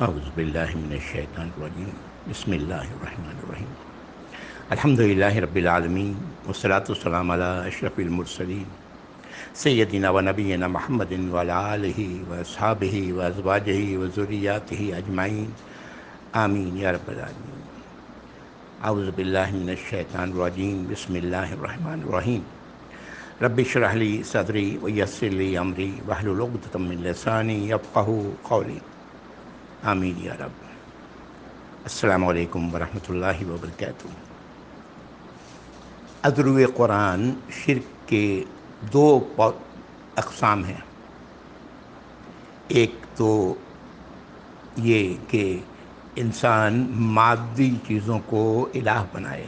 اعوذ باللہ من الشیطان الرجیم بسم اللہ الرحمن الرحیم الحمد للہ رب العالمین والصلاة والسلام علی اشرف المرسلین سیدنا و نبینا محمد وعلی آلہ واصحابہ وازواجہ وذریاتہ اجمعین آمین یا رب العالمین۔ اعوذ باللہ من الشیطان الرجیم بسم اللہ الرحمن الرحیم رب اشرح لی صدری ویسر لی امری واحلل عقدۃ من لسانی یفقہوا قولی آمین یا رب۔ السلام علیکم ورحمۃ اللہ وبرکاتہ۔ ادرو قرآن شرک کے دو اقسام ہیں۔ ایک تو یہ کہ انسان مادی چیزوں کو الہ بنائے،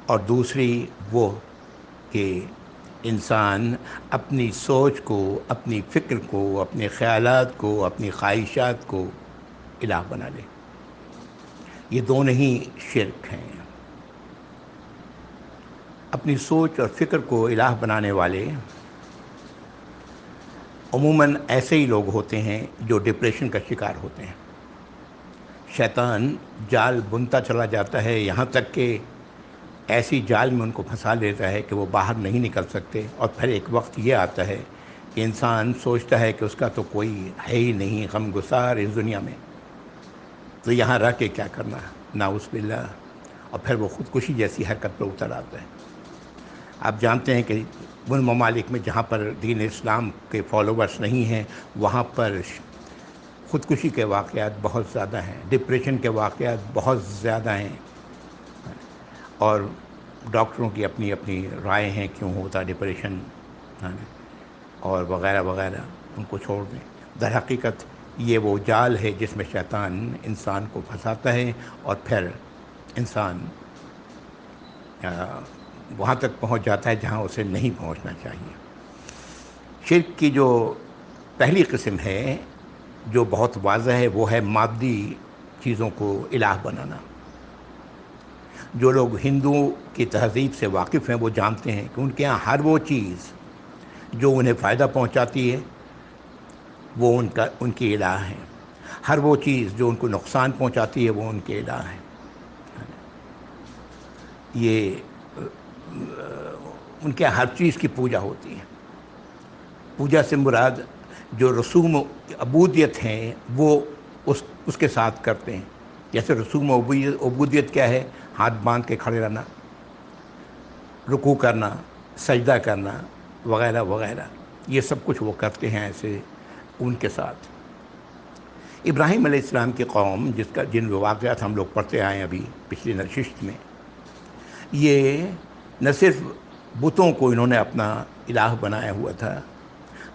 اور دوسری وہ کہ انسان اپنی سوچ کو، اپنی فکر کو، اپنے خیالات کو، اپنی خواہشات کو الہ بنا لے۔ یہ دونوں ہی شرک ہیں۔ اپنی سوچ اور فکر کو الہ بنانے والے عموماً ایسے ہی لوگ ہوتے ہیں جو ڈپریشن کا شکار ہوتے ہیں۔ شیطان جال بنتا چلا جاتا ہے، یہاں تک کہ ایسی جال میں ان کو پھنسا لیتا ہے کہ وہ باہر نہیں نکل سکتے، اور پھر ایک وقت یہ آتا ہے کہ انسان سوچتا ہے کہ اس کا تو کوئی ہے ہی نہیں غم گسار اس دنیا میں، تو یہاں رہ کے کیا کرنا، نعوذ باللہ، اور پھر وہ خودکشی جیسی حرکت پر اتر آتا ہے۔ آپ جانتے ہیں کہ ان ممالک میں جہاں پر دین اسلام کے فالوورز نہیں ہیں، وہاں پر خودکشی کے واقعات بہت زیادہ ہیں، ڈپریشن کے واقعات بہت زیادہ ہیں، اور ڈاکٹروں کی اپنی اپنی رائے ہیں کیوں ہوتا ڈپریشن اور وغیرہ وغیرہ، ان کو چھوڑ دیں۔ در حقیقت یہ وہ جال ہے جس میں شیطان انسان کو پھنساتا ہے، اور پھر انسان وہاں تک پہنچ جاتا ہے جہاں اسے نہیں پہنچنا چاہیے۔ شرک کی جو پہلی قسم ہے جو بہت واضح ہے، وہ ہے مادی چیزوں کو الہ بنانا۔ جو لوگ ہندو کی تہذیب سے واقف ہیں وہ جانتے ہیں کہ ان کے ہاں ہر وہ چیز جو انہیں فائدہ پہنچاتی ہے وہ ان کی الہ ہے، ہر وہ چیز جو ان کو نقصان پہنچاتی ہے وہ ان کے الہ ہے۔ یہ ان کے ہر چیز کی پوجا ہوتی ہے۔ پوجا سے مراد جو رسوم عبودیت ہیں وہ اس کے ساتھ کرتے ہیں۔ جیسے رسوم عبودیت کیا ہے؟ ہاتھ باندھ کے کھڑے رہنا، رکوع کرنا، سجدہ کرنا، وغیرہ وغیرہ، یہ سب کچھ وہ کرتے ہیں ایسے ان کے ساتھ۔ ابراہیم علیہ السلام کی قوم جن واقعات ہم لوگ پڑھتے آئے ہیں ابھی پچھلی نشست میں، یہ نہ صرف بتوں کو انہوں نے اپنا الہ بنایا ہوا تھا،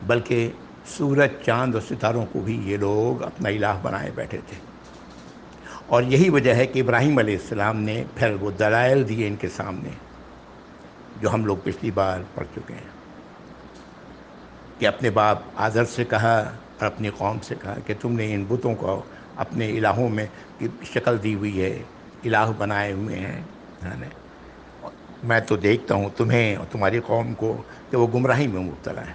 بلکہ سورج، چاند اور ستاروں کو بھی یہ لوگ اپنا الہ بنائے بیٹھے تھے۔ اور یہی وجہ ہے کہ ابراہیم علیہ السلام نے پھر وہ دلائل دیے ان کے سامنے جو ہم لوگ پچھلی بار پڑھ چکے ہیں، کہ اپنے باپ آزر سے کہا اور اپنی قوم سے کہا کہ تم نے ان بتوں کو اپنے الہوں میں شکل دی ہوئی ہے، الہ بنائے ہوئے ہیں، میں تو دیکھتا ہوں تمہیں اور تمہاری قوم کو کہ وہ گمراہی میں مبتلا ہے۔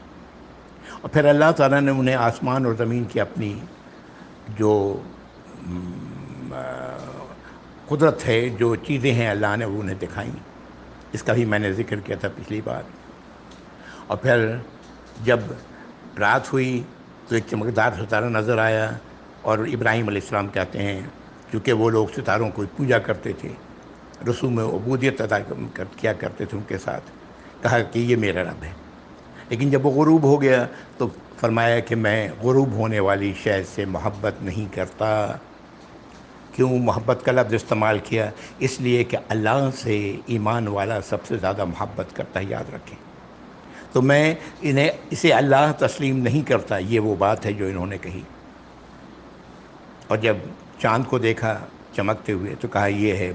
اور پھر اللہ تعالیٰ نے انہیں آسمان اور زمین کی اپنی جو قدرت ہے، جو چیزیں ہیں اللہ نے وہ انہیں دکھائیں۔ اس کا بھی میں نے ذکر کیا تھا پچھلی بار۔ اور پھر جب رات ہوئی تو ایک چمکدار ستارہ نظر آیا، اور ابراہیم علیہ السلام کہتے ہیں کیونکہ وہ لوگ ستاروں کو پوجا کرتے تھے، رسوم عبودیت ادا کیا کرتے تھے ان کے ساتھ، کہا کہ یہ میرا رب ہے۔ لیکن جب وہ غروب ہو گیا تو فرمایا کہ میں غروب ہونے والی شے سے محبت نہیں کرتا۔ کیوں محبت کا لفظ استعمال کیا؟ اس لیے کہ اللہ سے ایمان والا سب سے زیادہ محبت کرتا ہے، یاد رکھیں۔ تو میں اسے اللہ تسلیم نہیں کرتا، یہ وہ بات ہے جو انہوں نے کہی۔ اور جب چاند کو دیکھا چمکتے ہوئے تو کہا یہ ہے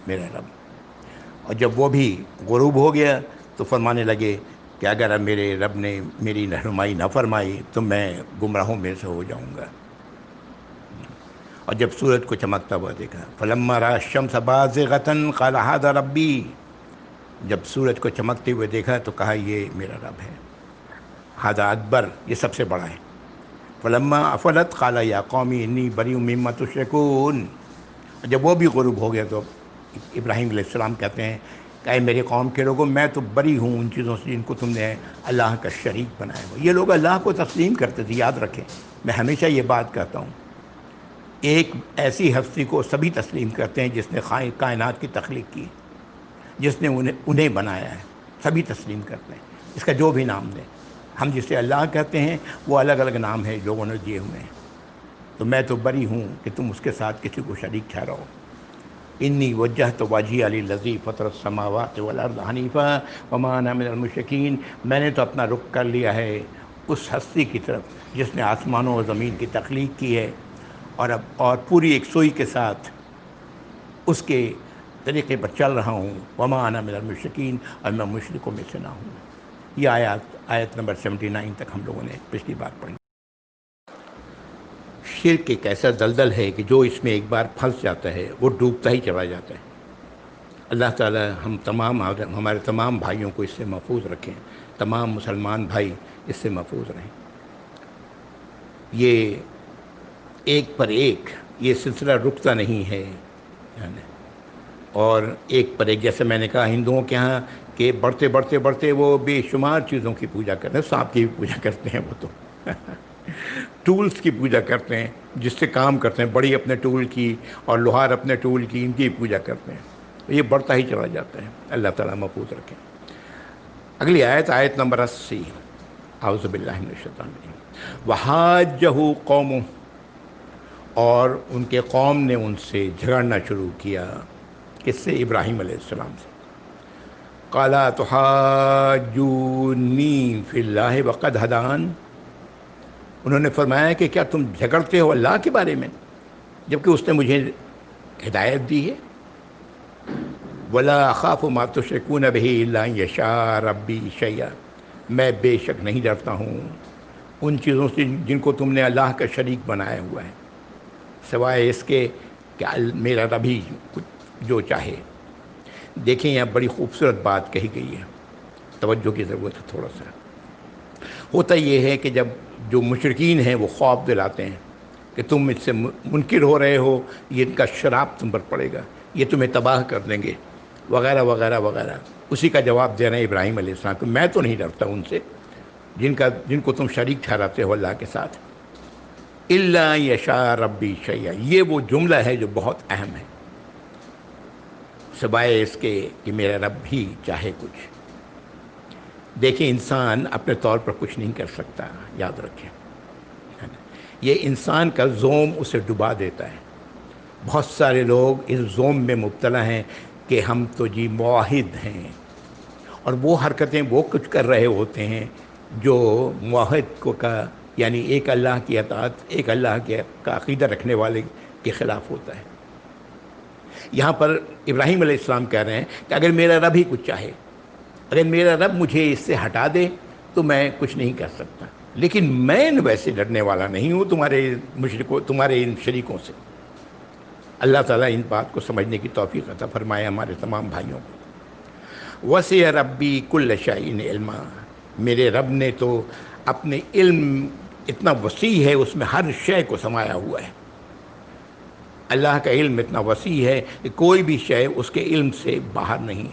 میرا رب۔ اور جب وہ بھی غروب ہو گیا تو فرمانے لگے کہ اگر میرے رب نے میری رہنمائی نہ فرمائی تو میں گمراہوں میں سے ہو جاؤں گا۔ اور جب سورج کو چمکتا ہوا دیکھا، فلما رأى الشمس بازغة قال هذا ربی، جب سورج کو چمکتے ہوئے دیکھا تو کہا یہ میرا رب ہے۔ هذا اکبر، یہ سب سے بڑا ہے۔ فلما افلت قال یا قومی انی بریء مما تشرکون. جب وہ بھی غروب ہو گیا تو ابراہیم علیہ السلام کہتے ہیں کہ اے میرے قوم کے لوگوں، میں تو بری ہوں ان چیزوں سے جن کو تم نے اللہ کا شریک بنایا ہوا. یہ لوگ اللہ کو تسلیم کرتے تھے. یاد رکھیں، میں ہمیشہ یہ بات کہتا ہوں، ایک ایسی ہستی کو سبھی تسلیم کرتے ہیں جس نے کائنات کی تخلیق کی، جس نے انہیں بنایا ہے. سبھی تسلیم کرتے ہیں، اس کا جو بھی نام دیں. ہم جسے اللہ کہتے ہیں وہ الگ الگ نام ہے لوگوں نے دیے ہوئے ہیں. تو میں تو بری ہوں کہ تم اس کے ساتھ کسی کو شریک ٹھہراؤ. انی وجہت وجہی للذی فطر السماوات والارض حنیفا وما انا من المشرکین. میں نے تو اپنا رخ کر لیا ہے اس ہستی کی طرف جس نے آسمانوں اور زمین کی تخلیق کی ہے، اور پوری یکسوئی کے ساتھ اس کے طریقے پر چل رہا ہوں. وما انا من المشرکین، اور میں مشرکوں میں سے نہ ہوں. یہ آیت نمبر 79 تک ہم لوگوں نے پچھلی بار پڑھی. شرک ایک ایسا دلدل ہے کہ جو اس میں ایک بار پھنس جاتا ہے وہ ڈوبتا ہی چلا جاتا ہے. اللہ تعالی ہمارے تمام بھائیوں کو اس سے محفوظ رکھیں. تمام مسلمان بھائی اس سے محفوظ رہیں. یہ ایک پر ایک یہ سلسلہ رکتا نہیں ہے، اور ایک پر ایک، جیسے میں نے کہا ہندوؤں کے ہاں کہ بڑھتے وہ بے شمار چیزوں کی پوجا کرتے ہیں. سانپ کی بھی پوجا کرتے ہیں وہ تو ٹولز کی پوجا کرتے ہیں جس سے کام کرتے ہیں. بڑی اپنے ٹول کی اور لوہار اپنے ٹول کی، ان کی پوجا کرتے ہیں. یہ بڑھتا ہی چلا جاتا ہے. اللہ تعالیٰ محفوظ رکھیں. اگلی آیت نمبر 80. اعوذ باللہ من الشیطان الرجیم. وحاجہ قومہ، اور ان کے قوم نے ان سے جھگڑنا شروع کیا. کس سے؟ ابراہیم علیہ السلام سے. قال تحاجونی فی اللہ وقد ہدان. انہوں نے فرمایا کہ کیا تم جھگڑتے ہو اللہ کے بارے میں جبکہ اس نے مجھے ہدایت دی ہے. ولا اخاف ما تشرکون بہ الا ان یشاء ربی شیئا. میں بے شک نہیں ڈرتا ہوں ان چیزوں سے جن کو تم نے اللہ کا شریک بنایا ہوا ہے، سوائے اس کے کہ میرا رب ہی جو چاہے. دیکھیں یہاں بڑی خوبصورت بات کہی گئی ہے، توجہ کی ضرورت ہے تھوڑا سا. ہوتا یہ ہے کہ جب جو مشرکین ہیں وہ خوف دلاتے ہیں کہ تم اس سے منکر ہو رہے ہو، یہ ان کا شراپ تم پر پڑے گا، یہ تمہیں تباہ کر دیں گے، وغیرہ وغیرہ وغیرہ. اسی کا جواب دے رہے ہیں ابراہیم علیہ السلام کہ میں تو نہیں ڈرتا ان سے جن کو تم شریک ٹھہراتے ہو اللہ کے ساتھ. الا یشاء ربی شیئا، یہ وہ جملہ ہے جو بہت اہم ہے، سوائے اس کے کہ میرا رب بھی چاہے کچھ. دیکھیں انسان اپنے طور پر کچھ نہیں کر سکتا، یاد رکھیں. یہ انسان کا زوم اسے ڈبا دیتا ہے. بہت سارے لوگ اس زوم میں مبتلا ہیں کہ ہم تو جی موحد ہیں، اور وہ حرکتیں وہ کچھ کر رہے ہوتے ہیں جو موحد کو کا یعنی ایک اللہ کی اطاعت، ایک اللہ کا عقیدہ رکھنے والے کے خلاف ہوتا ہے. یہاں پر ابراہیم علیہ السلام کہہ رہے ہیں کہ اگر میرا رب ہی کچھ چاہے، اگر میرا رب مجھے اس سے ہٹا دے تو میں کچھ نہیں کر سکتا. لیکن میں ویسے ڈرنے والا نہیں ہوں تمہارے ان شریکوں سے. اللہ تعالیٰ ان بات کو سمجھنے کی توفیق عطا فرمائے ہمارے تمام بھائیوں کو. وسع ربی کل شیء علما. میرے رب نے تو اپنے علم اتنا وسیع ہے، اس میں ہر شے کو سمایا ہوا ہے. اللہ کا علم اتنا وسیع ہے کہ کوئی بھی شے اس کے علم سے باہر نہیں.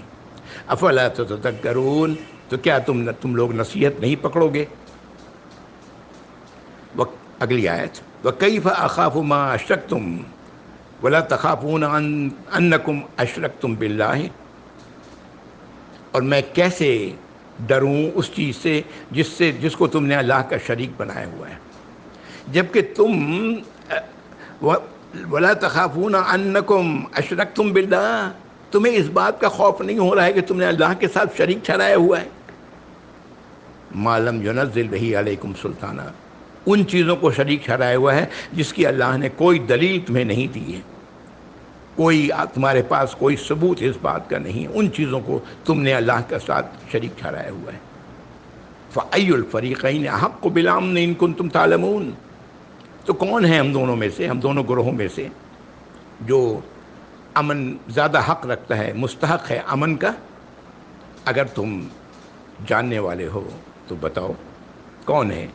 افلا تتذکرون، تو کیا تم لوگ نصیحت نہیں پکڑو گے؟ اگلی آیت. وَكَيْفَ أَخَافُ مَا أَشْرَكْتُمْ وَلَا تَخَافُونَ أَنَّكُمْ أَشْرَكْتُمْ بِاللَّهِ. اور میں کیسے ڈروں اس چیز سے جس کو تم نے اللہ کا شریک بنایا ہوا ہے، جبکہ تم وَلَا تَخَافُونَ أَنَّكُمْ أَشْرَكْتُمْ بِاللَّهِ، تمہیں اس بات کا خوف نہیں ہو رہا ہے کہ تم نے اللہ کے ساتھ شریک ٹھہرایا ہوا ہے. مَا لَمْ يُنَزِّلْ بِهِ عَلَيْكُمْ سُلْطَانًا، ان چیزوں کو شریک ٹھہرایا ہوا ہے جس کی اللہ نے کوئی دلیل تمہیں نہیں دی ہے، تمہارے پاس کوئی ثبوت اس بات کا نہیں. ان چیزوں کو تم نے اللہ کے ساتھ شریک ٹھہرایا ہوا ہے. فَأَيُّ الْفَرِيقَيْنِ أَحَقُّ بِالْأَمْنِ إِن كُنتُمْ تَعْلَمُونَ. تو کون ہے ہم دونوں گروہوں میں سے جو امن زیادہ حق رکھتا ہے، مستحق ہے امن کا؟ اگر تم جاننے والے ہو تو بتاؤ کون ہے.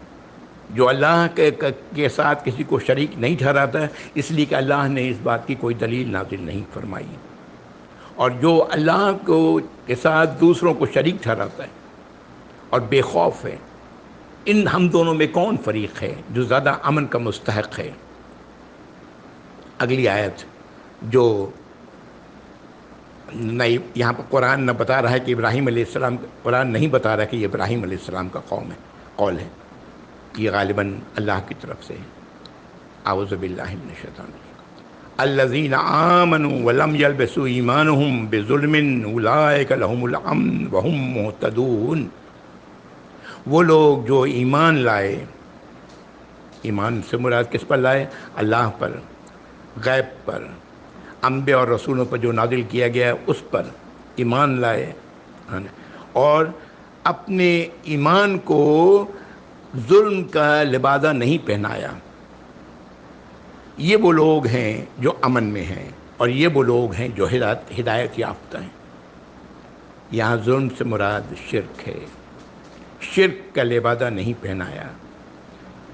جو اللہ کے ساتھ کسی کو شریک نہیں ٹھہراتا ہے، اس لیے کہ اللہ نے اس بات کی کوئی دلیل نازل نہیں فرمائی. اور جو اللہ کے ساتھ دوسروں کو شریک ٹھہراتا ہے اور بے خوف ہے، ان ہم دونوں میں کون فریق ہے جو زیادہ امن کا مستحق ہے؟ اگلی آیت جو نہیں، یہاں پر قرآن نہ بتا رہا ہے کہ ابراہیم علیہ السلام، قرآن نہیں بتا رہا کہ یہ ابراہیم علیہ السلام کا قول ہے، یہ غالباً اللہ کی طرف سے ہے. اعوذ باللہ من الشیطان الرجیم. الذین آمنوا ولم یلبسوا ایمانہم بظلم اولئک لہم الامن وہم مہتدون. وہ لوگ جو ایمان لائے، ایمان سے مراد کس پر لائے؟ اللہ پر، غیب پر، انبیاء اور رسولوں پر جو نازل کیا گیا اس پر ایمان لائے، اور اپنے ایمان کو ظلم کا لبادہ نہیں پہنایا. یہ وہ لوگ ہیں جو امن میں ہیں، اور یہ وہ لوگ ہیں جو ہدایت یافتہ ہیں. یہاں ظلم سے مراد شرک ہے، شرک کا لبادہ نہیں پہنایا.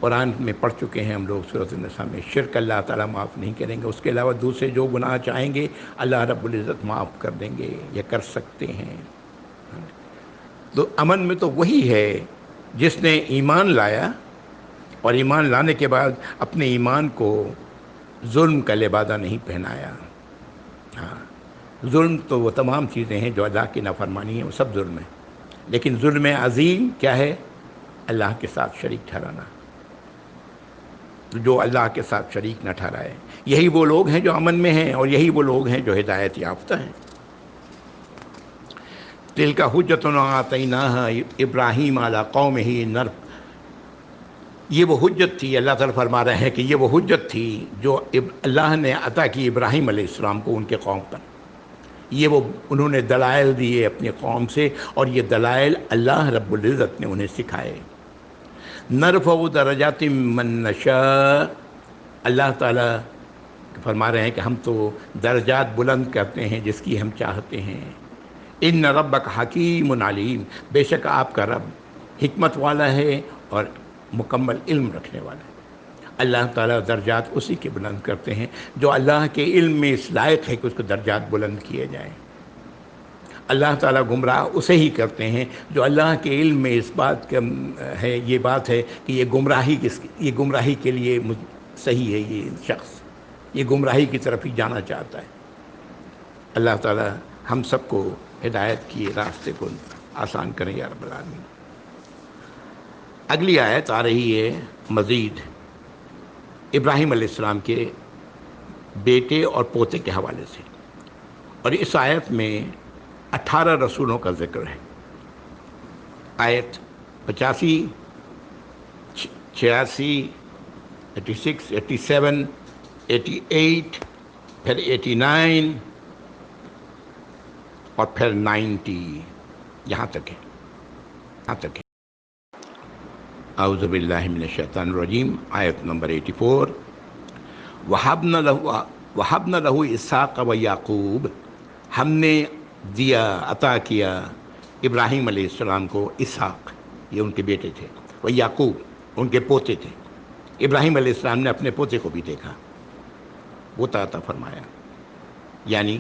قرآن میں پڑھ چکے ہیں ہم لوگ سورۃ النساء میں، شرک اللہ تعالیٰ معاف نہیں کریں گے، اس کے علاوہ دوسرے جو گناہ چاہیں گے اللہ رب العزت معاف کر دیں گے یا کر سکتے ہیں. تو امن میں تو وہی ہے جس نے ایمان لایا، اور ایمان لانے کے بعد اپنے ایمان کو ظلم کا لبادہ نہیں پہنایا. ہاں، ظلم تو وہ تمام چیزیں ہیں جو اللہ کی نافرمانی ہے، وہ سب ظلم ہے، لیکن ظلم عظیم کیا ہے؟ اللہ کے ساتھ شریک ٹھہرانا. جو اللہ کے ساتھ شریک نہ ٹھہرائے، یہی وہ لوگ ہیں جو امن میں ہیں، اور یہی وہ لوگ ہیں جو ہدایت یافتہ ہیں. تلک حجتنا آتیناہا ابراہیم علی قومہ. یہ وہ حجت تھی، اللہ تعالیٰ فرما رہے ہیں کہ یہ وہ حجت تھی جو اللہ نے عطا کی ابراہیم علیہ السلام کو ان کے قوم پر. یہ وہ انہوں نے دلائل دیے اپنی قوم سے، اور یہ دلائل اللہ رب العزت نے انہیں سکھائے. نرفع درجات من نشاء. اللہ تعالیٰ فرما رہے ہیں کہ ہم تو درجات بلند کرتے ہیں جس کی ہم چاہتے ہیں. ان ربک حکیم علیم. بے شک آپ کا رب حکمت والا ہے اور مکمل علم رکھنے والا ہے. اللہ تعالیٰ درجات اسی کے بلند کرتے ہیں جو اللہ کے علم میں اس لائق ہے کہ اس کو درجات بلند کیے جائیں. اللہ تعالیٰ گمراہ اسے ہی کرتے ہیں جو اللہ کے علم میں اس بات کا ہے، یہ بات ہے کہ یہ گمراہی کے لیے صحیح ہے، یہ شخص یہ گمراہی کی طرف ہی جانا چاہتا ہے. اللہ تعالیٰ ہم سب کو ہدایت کی راستے کو آسان کریں یا رب العالمین. اگلی آیت آ رہی ہے مزید ابراہیم علیہ السلام کے بیٹے اور پوتے کے حوالے سے، اور اس آیت میں 18 رسولوں کا ذکر ہے. آیت 85، 86، 86، 87، 88، پھر 89 اور پھر 90، یہاں تک ہے. اعوذ باللہ من الشیطان الرجیم. آیت نمبر 84. وَهَبْنَا لَهُ اسحاق و یعقوب. ہم نے دیا، عطا کیا ابراہیم علیہ السلام کو اسحاق، یہ ان کے بیٹے تھے، و یعقوب ان کے پوتے تھے. ابراہیم علیہ السلام نے اپنے پوتے کو بھی دیکھا، وہ عطا فرمایا، یعنی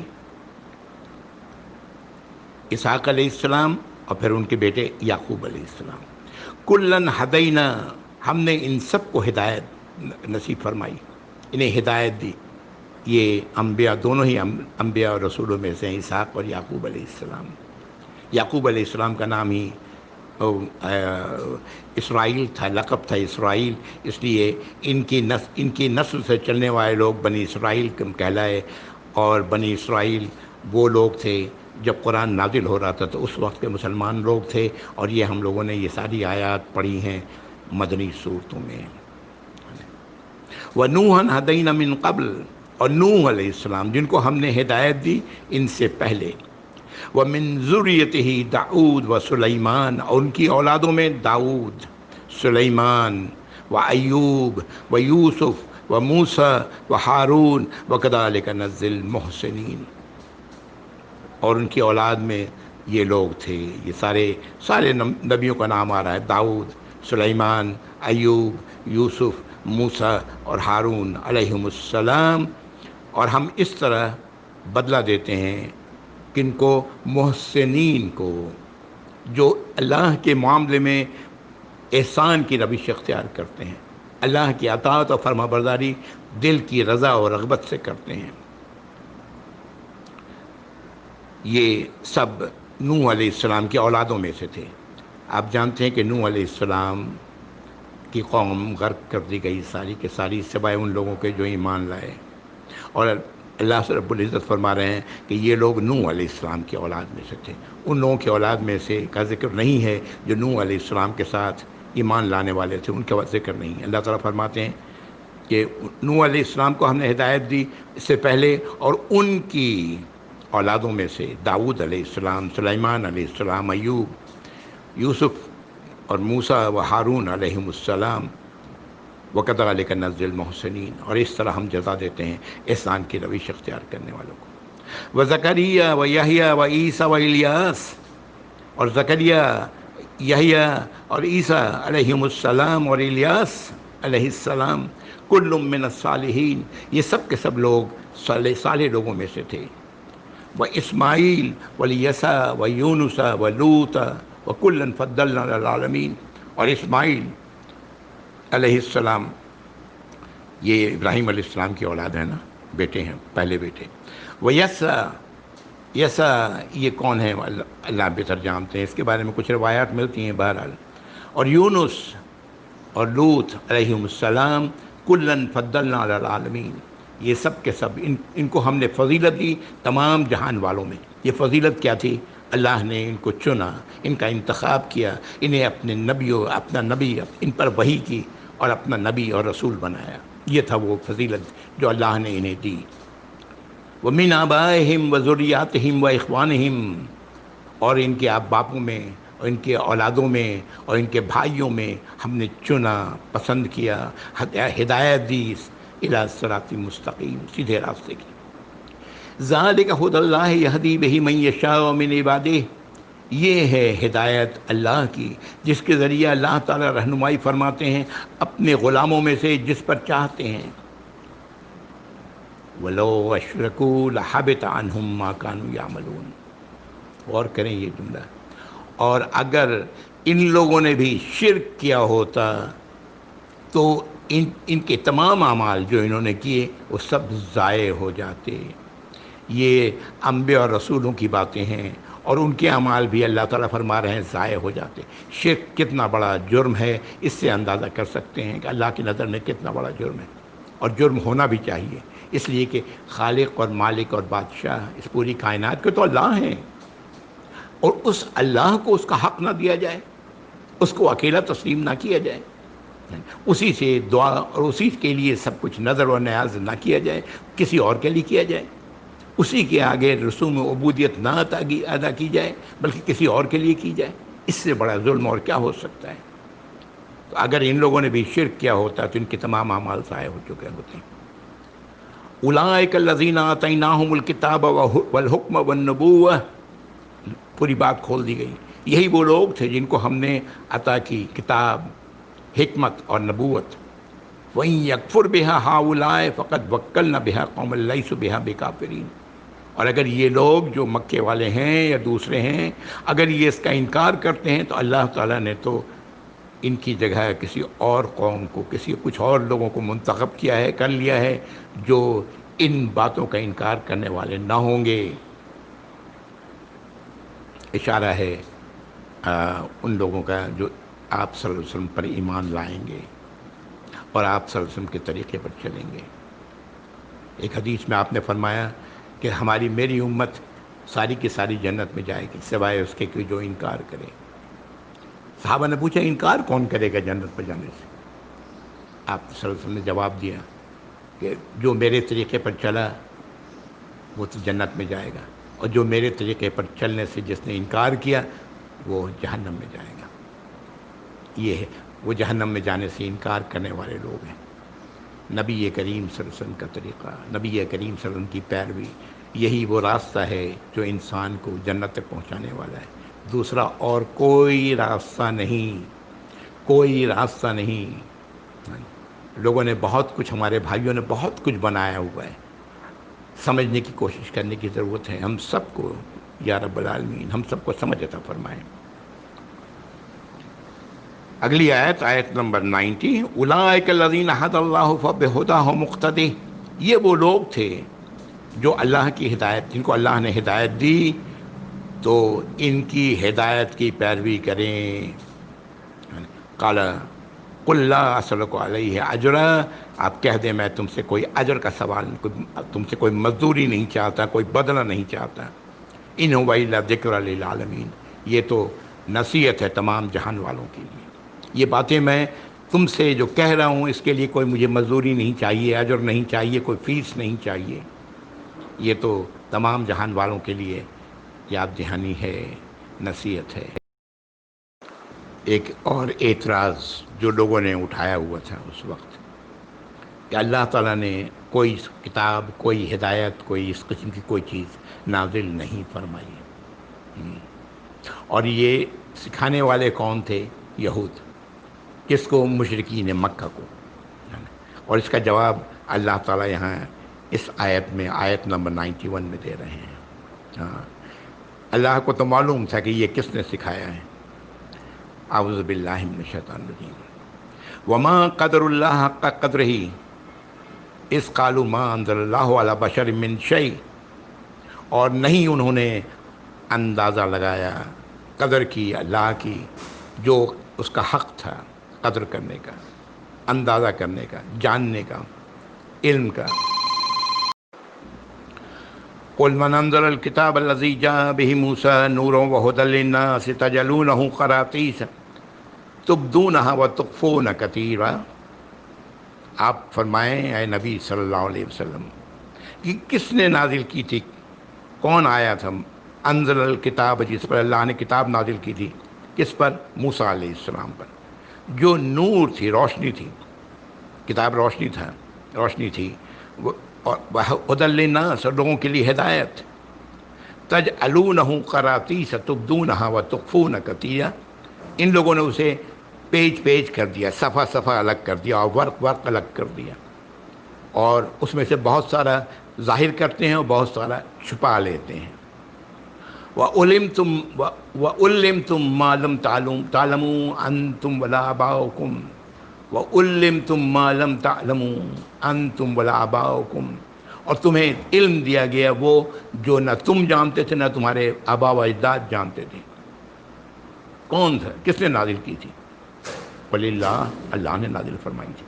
اسحاق علیہ السلام اور پھر ان کے بیٹے یعقوب علیہ السلام. کلن ہدینا. ہم نے ان سب کو ہدایت نصیب فرمائی، انہیں ہدایت دی. یہ انبیاء، دونوں ہی انبیاء اور رسولوں میں سے ہیں، اسحاق اور یعقوب علیہ السلام. یعقوب علیہ السلام کا نام ہی اسرائیل تھا، لقب تھا اسرائیل، اس لیے ان کی نسل سے چلنے والے لوگ بنی اسرائیل کہلائے. اور بنی اسرائیل وہ لوگ تھے جب قرآن نازل ہو رہا تھا تو اس وقت کے مسلمان لوگ تھے، اور یہ ہم لوگوں نے یہ ساری آیات پڑھی ہیں مدنی صورتوں میں. وَنُوحًا هَدَيْنَا مِن قبل. اور نوح علیہ السلام جن کو ہم نے ہدایت دی ان سے پہلے. وَمِن ذُرِّيَّتِهِ داؤد و سلیمان. اور ان کی اولادوں میں داؤد، سلیمان و ایوب و یوسف و موسیٰ و ہارون وَكَذَلِكَ نَجْزِي الْمُحْسِنِينَ. اور ان کی اولاد میں یہ لوگ تھے. یہ سارے نبیوں کا نام آ رہا ہے، داؤد، سلیمان، ایوب، یوسف، موسیٰ اور ہارون علیہم السلام، اور ہم اس طرح بدلہ دیتے ہیں کن کو؟ محسنین کو، جو اللہ کے معاملے میں احسان کی روش اختیار کرتے ہیں، اللہ کی اطاعت اور فرما برداری دل کی رضا اور رغبت سے کرتے ہیں۔ یہ سب نوح علیہ السلام کی اولادوں میں سے تھے۔ آپ جانتے ہیں کہ نوح علیہ السلام کی قوم غرق کر دی گئی ساری کے ساری، سوائے ان لوگوں کے جو ایمان لائے، اور اللہ سے رب العزت فرما رہے ہیں کہ یہ لوگ نوح علیہ السلام کی اولاد میں سے تھے۔ ان لوگوں کی اولاد میں سے کا ذکر نہیں ہے جو نوح علیہ السلام کے ساتھ ایمان لانے والے تھے، ان کا ذکر نہیں ہے۔ اللہ تعالیٰ فرماتے ہیں کہ نوح علیہ السلام کو ہم نے ہدایت دی اس سے پہلے، اور ان کی اولادوں میں سے داؤد علیہ السلام، سلیمان علیہ السلام، ایوب، یوسف اور موسیٰ و ہارون علیہم السلام، وَكَذَلِكَ نَجْزِي الْمُحْسِنِينَ، اور اس طرح ہم جزا دیتے ہیں احسان کی روش اختیار کرنے والوں کو۔ وَزَكَرِيَّا وَيَحْيَا وَعِيسَىٰ وَإِلْيَاسَ، اور زکریا، یحییٰ اور عیسیٰ علیہم السلام اور الیاس علیہ السلام، کل من الصالحین، یہ سب کے سب لوگ صالح لوگوں میں سے تھے۔ وَإِسماعیل وَالْيَسَع وَيُونُسَ وَلُوطَ وَكُلًّا فَضَّلْنَا عَلَى الْعَالَمِينَ، اور اسماعیل علیہ السلام، یہ ابراہیم علیہ السلام کی اولاد ہے نا، بیٹے ہیں، پہلے بیٹے۔ وَيَسَع، یسع یہ کون ہے؟ اللہ بہتر جانتے ہیں، اس کے بارے میں کچھ روایات ملتی ہیں بہرحال۔ اور یونس اور لوط علیہم السلام، کلًا فضلنا علی العالمین، یہ سب کے سب ان کو ہم نے فضیلت دی تمام جہان والوں میں۔ یہ فضیلت کیا تھی؟ اللہ نے ان کو چنا، ان کا انتخاب کیا، انہیں اپنا نبی ان پر وحی کی اور اپنا نبی اور رسول بنایا۔ یہ تھا وہ فضیلت جو اللہ نے انہیں دی۔ وَمِنْ آبَائِهِمْ وَذُرِّيَّاتِهِمْ وَإِخْوَانِهِمْ، اور ان کے باپوں میں اور ان کے اولادوں میں اور ان کے بھائیوں میں ہم نے چنا، پسند کیا، ہدایت دی الی صراط مستقیم، سیدھے راستے کی۔ ذَلِكَ هُدَى اللَّهِ يَهْدِي بِهِ مَن يَشَاءُ مِنْ عِبَادِهِ، یہ ہے ہدایت اللہ کی جس کے ذریعے اللہ تعالیٰ رہنمائی فرماتے ہیں اپنے غلاموں میں سے جس پر چاہتے ہیں۔ وَلَوْ أَشْرَكُوا لَحَبِطَ عَنْهُمْ مَا كَانُوا يَعْمَلُونَ، غور کریں یہ جملہ، اور اگر ان لوگوں نے بھی شرک کیا ہوتا تو ان کے تمام اعمال جو انہوں نے کیے وہ سب ضائع ہو جاتے۔ یہ انبیاء اور رسولوں کی باتیں ہیں، اور ان کے اعمال بھی اللہ تعالیٰ فرما رہے ہیں ضائع ہو جاتے۔ شرک کتنا بڑا جرم ہے، اس سے اندازہ کر سکتے ہیں کہ اللہ کی نظر میں کتنا بڑا جرم ہے، اور جرم ہونا بھی چاہیے، اس لیے کہ خالق اور مالک اور بادشاہ اس پوری کائنات کے تو اللہ ہیں، اور اس اللہ کو اس کا حق نہ دیا جائے، اس کو اکیلا تسلیم نہ کیا جائے، اسی سے دعا اور اسی کے لیے سب کچھ نظر و نیاز نہ کیا جائے، کسی اور کے لیے کیا جائے، اسی کے آگے رسوم عبودیت نہ ادا کی جائے بلکہ کسی اور کے لیے کی جائے، اس سے بڑا ظلم اور کیا ہو سکتا ہے؟ تو اگر ان لوگوں نے بھی شرک کیا ہوتا تو ان کے تمام اعمال ضائع ہو چکے ہوتے ہیں۔ اولئک الذین آتیناہم الکتاب والحکم والنبوۃ، پوری بات کھول دی گئی، یہی وہ لوگ تھے جن کو ہم نے عطا کی کتاب، حکمت اور نبوت۔ وَإِن يَكْفُرْ بِهَا هَؤُلَاءِ فَقَدْ وَكَّلْنَا بِهَا قَوْمًا لَيْسُوا بِهَا بِكَافِرِينَ، اور اگر یہ لوگ جو مکے والے ہیں یا دوسرے ہیں اگر یہ اس کا انکار کرتے ہیں تو اللہ تعالیٰ نے تو ان کی جگہ کسی اور قوم کو، کچھ اور لوگوں کو منتخب کیا ہے، کر لیا ہے جو ان باتوں کا انکار کرنے والے نہ ہوں گے۔ اشارہ ہے ان لوگوں کا جو آپ صلی اللہ علیہ وسلم پر ایمان لائیں گے اور آپ صلی اللہ علیہ وسلم کے طریقے پر چلیں گے۔ ایک حدیث میں آپ نے فرمایا کہ میری امت ساری کی ساری جنت میں جائے گی سوائے اس کے کہ جو انکار کرے۔ صحابہ نے پوچھا انکار کون کرے گا جنت پر جانے سے؟ آپ صلی اللہ علیہ وسلم نے جواب دیا کہ جو میرے طریقے پر چلا وہ تو جنت میں جائے گا، اور جو میرے طریقے پر چلنے سے جس نے انکار کیا وہ جہنم میں جائے گا۔ یہ ہے وہ جہنم میں جانے سے انکار کرنے والے لوگ ہیں۔ نبی کریم صلی اللہ علیہ وسلم کا طریقہ، نبی کریم صلی اللہ علیہ وسلم کی پیروی، یہی وہ راستہ ہے جو انسان کو جنت تک پہنچانے والا ہے، دوسرا اور کوئی راستہ نہیں۔ کوئی راستہ نہیں. لوگوں نے بہت کچھ، ہمارے بھائیوں نے بہت کچھ بنایا ہوا ہے. سمجھنے کی کوشش کرنے کی ضرورت ہے ہم سب کو. یا رب العالمین ہم سب کو سمجھ عطا فرمائیں. اگلی آیت، آیت نمبر 90، اولئک الذین ھدی اللہ فبہداہ مقتدی. یہ وہ لوگ تھے جو اللہ کی ہدایت، جن کو اللہ نے ہدایت دی تو ان کی ہدایت کی پیروی کریں. قال قل لا اسألکم علیہ اجرا. آپ کہہ دیں میں تم سے کوئی اجر کا سوال، تم سے کوئی مزدوری نہیں چاہتا، کوئی بدلہ نہیں چاہتا. ان هو الا ذکر للعالمین. یہ تو نصیحت ہے تمام جہان والوں کے لیے. یہ باتیں میں تم سے جو کہہ رہا ہوں اس کے لیے کوئی مجھے مزدوری نہیں چاہیے، اجر نہیں چاہیے، کوئی فیس نہیں چاہیے. یہ تو تمام جہان والوں کے لیے یاد دہانی ہے، نصیحت ہے. ایک اور اعتراض جو لوگوں نے اٹھایا ہوا تھا اس وقت کہ اللہ تعالیٰ نے کوئی کتاب، کوئی ہدایت، کوئی اس قسم کی کوئی چیز نازل نہیں فرمائی. اور یہ سکھانے والے کون تھے؟ یہود. کس کو؟ مشرکین مکہ کو. اور اس کا جواب اللہ تعالیٰ یہاں اس آیت میں، آیت نمبر 91 میں دے رہے ہیں. ہاں، اللہ کو تو معلوم تھا کہ یہ کس نے سکھایا ہے. اعوذ باللہ من الشیطان الرجیم. وما قدر اللہ حق قدرہ اذ قالوا ما انزل اللہ علی بشر من شیء. اور نہیں انہوں نے اندازہ لگایا قدر کی اللہ کی، جو اس کا حق تھا قدر کرنے کا، اندازہ کرنے کا، جاننے کا، علم کا. قل من انزل الکتاب الذی جاء به موسیٰ نورا وہدی للناس تجعلونہ قراطیس تبدونہ وتخفون کثیرا. آپ فرمائیں اے نبی صلی اللہ علیہ وسلم کہ کس نے نازل کی تھی، کون آیا تھا؟ انزل الکتاب، جس پر اللہ نے کتاب نازل کی تھی. کس پر؟ موسیٰ علیہ السلام پر، جو نور تھی، روشنی تھی. کتاب روشنی تھا، روشنی تھی. اور ہدی للناس، اور لوگوں کے لیے ہدایت. تجعلونہ قراطیس تبدونہ وتخفون کثیرا. ان لوگوں نے اسے پیج پیج کر دیا، صفحہ صفحہ الگ کر دیا، اور ورق ورق الگ کر دیا. اور اس میں سے بہت سارا ظاہر کرتے ہیں اور بہت سارا چھپا لیتے ہیں. وَعُلِّمْتُم مَّا لَمْ تَعْلَمُوا أَنتُمْ وَلَا آبَاؤُكُمْ وَعُلِّمْتُم مَّا لَمْ تَعْلَمُوا أَنتُمْ وَلَا آبَاؤُكُمْ. اور تمہیں علم دیا گیا وہ جو نہ تم جانتے تھے نہ تمہارے آبا و اجداد جانتے تھے. کون تھا؟ کس نے نازل کی تھی؟ قل اللہ، اللہ نے نازل فرمائی تھی.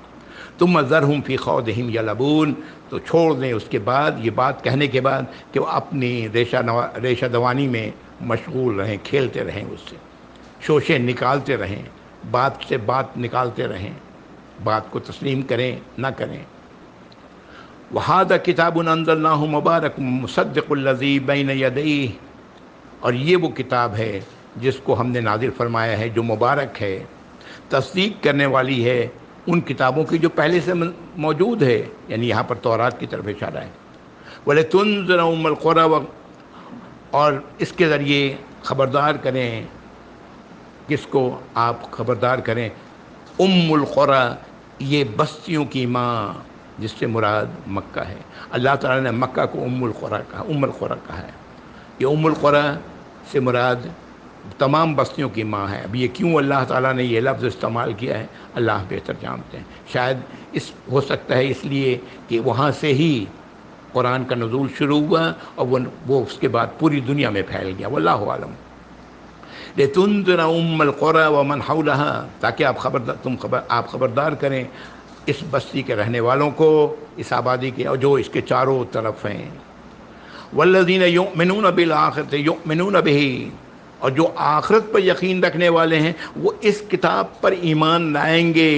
ثم ذرہم فی خوضہم یلعبون. تو چھوڑ دیں اس کے بعد، یہ بات کہنے کے بعد، کہ وہ اپنی ریشہ دوانی میں مشغول رہیں، کھیلتے رہیں، اس سے شوشے نکالتے رہیں، بات سے بات نکالتے رہیں، بات کو تسلیم کریں نہ کریں. وَهَذَا كِتَابٌ أَنزَلْنَاهُ مُبَارَكٌ مُصَدِّقُ الَّذِي بَيْنَ يَدَيْهِ. اور یہ وہ کتاب ہے جس کو ہم نے نازل فرمایا ہے، جو مبارک ہے، تصدیق کرنے والی ہے ان کتابوں کی جو پہلے سے موجود ہے. یعنی یہاں پر تورات کی طرف اشارہ ہے. وَلِتُنذِرَ أُمَّ الْقُرَىٰ. اور اس کے ذریعے خبردار کریں. کس کو آپ خبردار کریں؟ ام القریٰ، یہ بستیوں کی ماں، جس سے مراد مکہ ہے. اللہ تعالیٰ نے مکہ کو ام القریٰ کہا، ام القریٰ کہا ہے. یہ ام القریٰ سے مراد تمام بستیوں کی ماں ہے. اب یہ کیوں اللہ تعالیٰ نے یہ لفظ استعمال کیا ہے، اللہ بہتر جانتے ہیں. شاید ہو سکتا ہے اس لیے کہ وہاں سے ہی قرآن کا نزول شروع ہوا اور وہ اس کے بعد پوری دنیا میں پھیل گیا. واللہ عالم. لِتُنذِرَ أُمَّ الْقُرَىٰ وَمَنْ حَوْلَهَا. تاکہ آپ خبردار کریں اس بستی کے رہنے والوں کو، اس آبادی کے، اور جو اس کے چاروں طرف ہیں. وَالَّذِينَ يُؤْمِنُونَ بِالْآخِرَةِ يُؤْمِنُونَ بِهِ. اور جو آخرت پر یقین رکھنے والے ہیں وہ اس کتاب پر ایمان لائیں گے.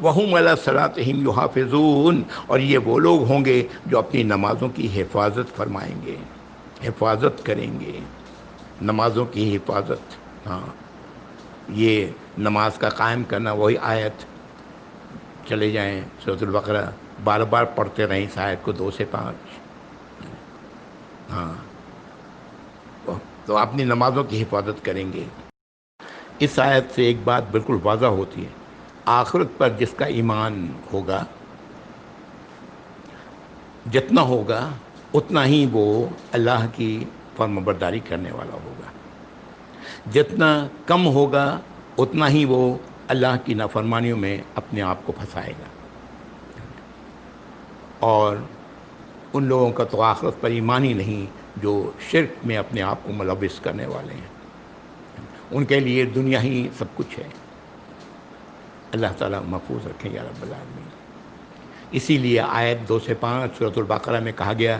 وَهُمْ عَلَىٰ صَلَاتِهِمْ يُحَافِظُونَ. اور یہ وہ لوگ ہوں گے جو اپنی نمازوں کی حفاظت فرمائیں گے، حفاظت کریں گے، نمازوں کی حفاظت. ہاں، یہ نماز کا قائم کرنا. وہی آیت چلے جائیں سورۃ البقرہ، بار بار پڑھتے رہیں اس آیت کو 2 سے 5. ہاں، تو اپنی نمازوں کی حفاظت کریں گے. اس آیت سے ایک بات بالکل واضح ہوتی ہے، آخرت پر جس کا ایمان ہوگا، جتنا ہوگا اتنا ہی وہ اللہ کی فرما برداری کرنے والا ہوگا، جتنا کم ہوگا اتنا ہی وہ اللہ کی نافرمانیوں میں اپنے آپ کو پھنسائے گا۔ اور ان لوگوں کا تو آخرت پر ایمان ہی نہیں جو شرک میں اپنے آپ کو ملوث کرنے والے ہیں، ان کے لیے دنیا ہی سب کچھ ہے۔ اللہ تعالیٰ محفوظ رکھیں یا رب العالمین۔ اسی لیے آیت 2 سے 5 سورۃ البقرہ میں کہا گیا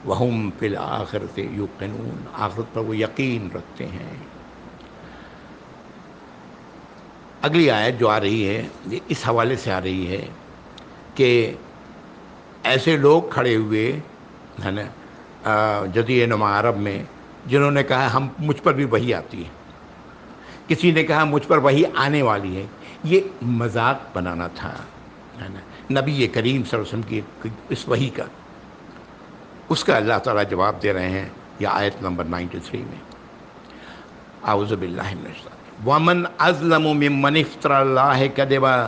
وَهُمْ فِي الْآخِرَةِ يُوقِنُونَ، آخرت پر وہ یقین رکھتے ہیں۔ اگلی آیت جو آ رہی ہے یہ اس حوالے سے آ رہی ہے کہ ایسے لوگ کھڑے ہوئے ہے نا جزیرہ نما عرب میں، جنہوں نے کہا ہم مجھ پر بھی وحی آتی ہے، کسی نے کہا مجھ پر وحی آنے والی ہے۔ یہ مذاق بنانا تھا ہے نا نبی کریم صلی اللہ علیہ وسلم کی اس وحی کا، اس کا اللہ تعالیٰ جواب دے رہے ہیں یہ آیت نمبر 93 میں۔ اعوذ باللہ من الشیطان وَمَنْ أَظْلَمُ مِمَّنِ افْتَرَى اللَّهَ كَذِبًا،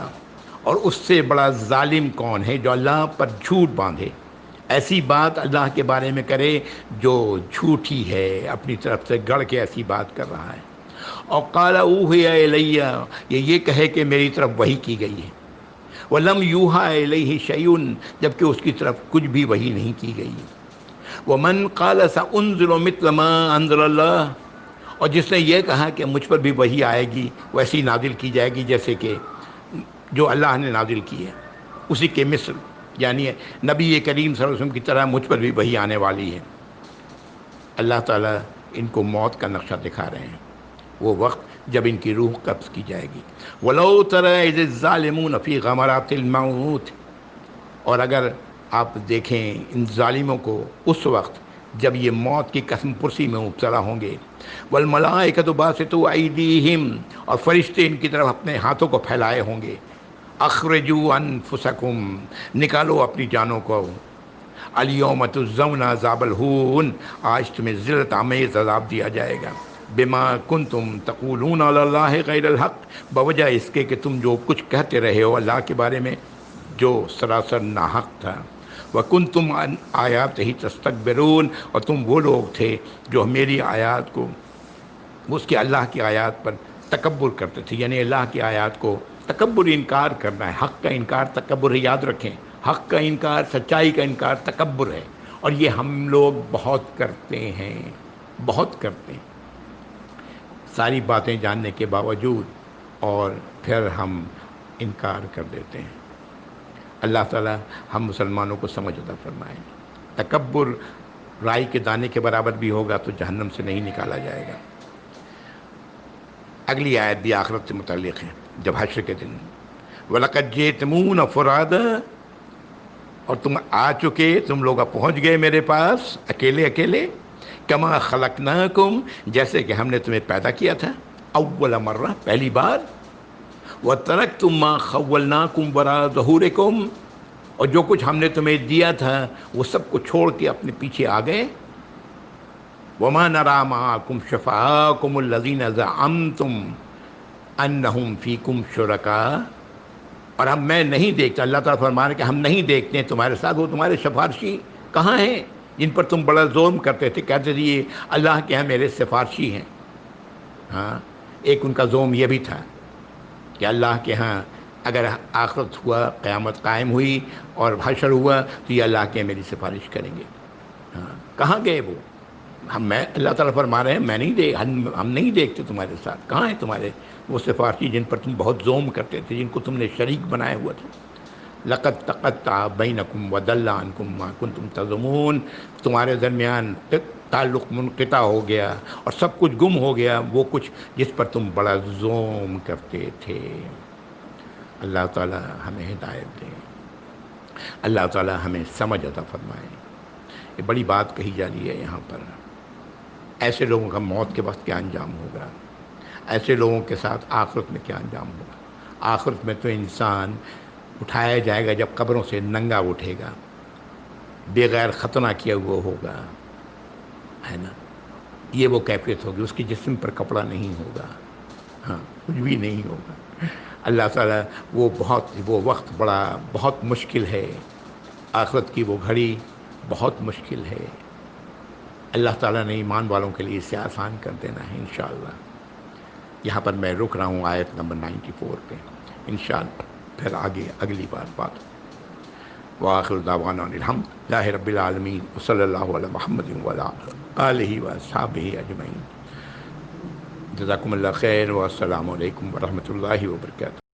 اور اس سے بڑا ظالم کون ہے جو اللہ پر جھوٹ باندھے، ایسی بات اللہ کے بارے میں کرے جو جھوٹی ہے، اپنی طرف سے گڑھ کے ایسی بات کر رہا ہے۔ اور قَالَ أُوحِيَ إِلَيَّ، یہ کہے کہ میری طرف وحی کی گئی ہے، وَلَمْ يُوحَىٰ إِلَيْهِ شَيْءٌ، جبکہ اس کی طرف کچھ بھی وحی نہیں کی گئی۔ وَمَنْ قَالَ سَأُنزِلُ مِثْلَ مَا أَنزَلَ اللَّهُ، اور جس نے یہ کہا کہ مجھ پر بھی وحی آئے گی، ویسی نازل کی جائے گی جیسے کہ جو اللہ نے نازل کی ہے، اسی کے مثل، یعنی نبی کریم صلی اللہ علیہ وسلم کی طرح مجھ پر بھی وحی آنے والی ہے۔ اللہ تعالیٰ ان کو موت کا نقشہ دکھا رہے ہیں، وہ وقت جب ان کی روح قبض کی جائے گی۔ وَلَوْ تَرَىٰ إِذِ الظَّالِمُونَ فِي غَمَرَاتِ الْمَوْتِ، اور اگر آپ دیکھیں ان ظالموں کو اس وقت جب یہ موت کی قسم پرسی میں مبتلا ہوں گے، وَالْمَلَائِكَةُ بَاسِطُو أَيْدِيهِمْ، اور فرشتے ان کی طرف اپنے ہاتھوں کو پھیلائے ہوں گے، اخرجوا انفسکم، نکالو اپنی جانوں کو، الیوم تجزون عذاب الہون، آج تمہیں ذلت آمیز عذاب دیا جائے گا، بما کنتم تقولون علی اللہ غیر الحق، بوجہ اس کے کہ تم جو کچھ کہتے رہے ہو اللہ کے بارے میں جو سراسر ناحق تھا، وَكُنْتُمْ عَنْ آیَاتِهِ تَسْتَكْبِرُونَ، اور تم وہ لوگ تھے جو میری آیات کو، اس کے اللہ کی آیات پر تکبر کرتے تھے، یعنی اللہ کی آیات کو تکبر انکار کرنا ہے، حق کا انکار تکبر ہے، یاد رکھیں، حق کا انکار، سچائی کا انکار تکبر ہے، اور یہ ہم لوگ بہت کرتے ہیں، بہت کرتے ہیں، ساری باتیں جاننے کے باوجود، اور پھر ہم انکار کر دیتے ہیں۔ اللہ تعالیٰ ہم مسلمانوں کو سمجھ عطا فرمائے۔ تکبر رائی کے دانے کے برابر بھی ہوگا تو جہنم سے نہیں نکالا جائے گا۔ اگلی آیت بھی آخرت سے متعلق ہے، جب حشر کے دن وَلَقَدْ جِئْتُمُونَ فُرَادًا، اور تم آ چکے، تم لوگ پہنچ گئے میرے پاس اکیلے اکیلے، کما خلقناکم، جیسے کہ ہم نے تمہیں پیدا کیا تھا، اول مرہ، پہلی بار، وَتَرَكْتُم مَّا خَوَّلْنَاكُمْ وَرَاءَ ظُهُورِكُمْ، اور جو کچھ ہم نے تمہیں دیا تھا وہ سب کو چھوڑ کے اپنے پیچھے آ گئے۔ وَمَا نَرَىٰ مَعَكُمْ شُفَعَاءَكُمُ الَّذِينَ زَعَمْتُمْ أَنَّهُمْ فِيكُمْ شُرَكَاءُ، اور میں نہیں دیکھتا، اللہ تعالیٰ فرما رہے کہ ہم نہیں دیکھتے ہیں تمہارے ساتھ وہ تمہارے سفارشی کہاں ہیں جن پر تم بڑا ظلم کرتے تھے، کہتے تھے یہ اللہ کے ہاں میرے سفارشی ہیں۔ ہاں، ایک ان کا ظلم یہ بھی تھا کہ اللہ کے ہاں اگر آخرت ہوا، قیامت قائم ہوئی اور حشر ہوا تو یہ اللہ کے میری سفارش کریں گے۔ ہاں، کہاں گئے وہ؟ میں اللہ تعالیٰ فرما رہے ہیں ہم نہیں دیکھتے تمہارے ساتھ، کہاں ہیں تمہارے وہ سفارشی جن پر تم بہت ظلم کرتے تھے، جن کو تم نے شریک بنایا ہوا تھا۔ لَقَدْ تَقَطَّعَ بَيْنَكُمْ وَضَلَّ عَنْكُمْ مَا كُنْتُمْ تَزْعُمُونَ، تمہارے درمیان تعلق منقطع ہو گیا اور سب کچھ گم ہو گیا، وہ کچھ جس پر تم بڑا ظلم کرتے تھے۔ اللہ تعالیٰ ہمیں ہدایت دے، اللہ تعالیٰ ہمیں سمجھ عطا فرمائے۔ یہ بڑی بات کہی جا رہی ہے یہاں پر، ایسے لوگوں کا موت کے وقت کیا انجام ہوگا، ایسے لوگوں کے ساتھ آخرت میں کیا انجام ہوگا۔ آخرت میں تو انسان اٹھایا جائے گا جب قبروں سے ننگا اٹھے گا، بغیر ختنہ کیا ہوا ہوگا، ہے نا، یہ وہ کیفیت ہوگی، اس کی جسم پر کپڑا نہیں ہوگا، ہاں کچھ بھی نہیں ہوگا. اللہ تعالیٰ وہ وقت بہت مشکل ہے، آخرت کی وہ گھڑی بہت مشکل ہے. اللہ تعالیٰ نے ایمان والوں کے لیے اسے آسان کر دینا ہے انشاءاللہ. یہاں پر میں رک رہا ہوں آیت نمبر 94 پہ. انشاءاللہ پھر آگے اگلی بار بات. وآخر دعوانا الحمد للہ رب العالمین وصلی اللہ علی محمد وعلی آلہ واصحابہ اجمعین. جزاکم اللہ خیر والسلام علیکم ورحمۃ اللہ وبرکاتہ.